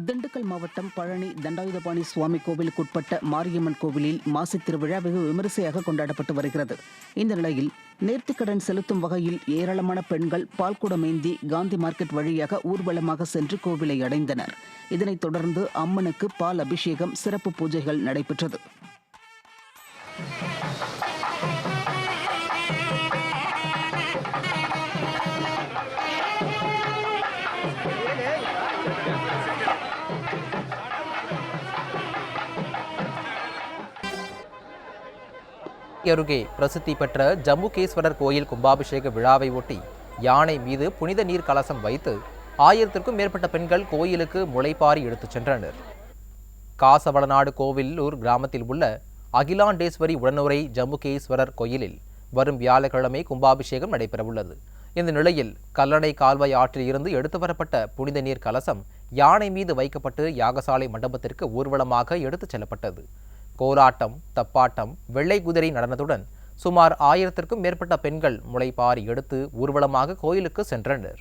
திண்டுக்கல் மாவட்டம் பழனி தண்டாயுதபாணி சுவாமி கோவிலுக்குட்பட்ட மாரியம்மன் கோவிலில் மாசி திருவிழா வெகு விமரிசையாக கொண்டாடப்பட்டு வருகிறது. இந்த நிலையில் நேர்த்திக்கடன் செலுத்தும் வகையில் ஏராளமான பெண்கள் பால்குடமேந்தி காந்தி மார்க்கெட் வழியாக ஊர்வலமாக சென்று கோவிலை அடைந்தனர். இதனைத் தொடர்ந்து அம்மனுக்கு பால் அபிஷேகம், சிறப்பு பூஜைகள் நடைபெற்றது. அருகே பிரசித்தி பெற்ற ஜம்புகேஸ்வரர் கோயில் கும்பாபிஷேக விழாவை ஒட்டி யானை மீது புனித நீர் கலசம் வைத்து 1000க்கும் மேற்பட்ட பெண்கள் கோயிலுக்கு முளைப்பாரி எடுத்துச் சென்றனர். காசவளநாடு கோவிலூர் கிராமத்தில் உள்ள அகிலாண்டேஸ்வரி உடனுரை ஜம்புகேஸ்வரர் கோயிலில் வரும் வியாழக்கிழமை கும்பாபிஷேகம் நடைபெறவுள்ளது. இந்த நிலையில் கல்லணை கால்வாய் ஆற்றில் இருந்து எடுத்து வரப்பட்ட புனித நீர் கலசம் யானை மீது வைக்கப்பட்டு யாகசாலை மண்டபத்திற்கு ஊர்வலமாக எடுத்துச் செல்லப்பட்டது. கோலாட்டம், தப்பாட்டம், வெள்ளை குதிரை நடனத்துடன் சுமார் 1000க்கும் மேற்பட்ட பெண்கள் முளைப்பாரி எடுத்து ஊர்வலமாக கோயிலுக்கு சென்றனர்.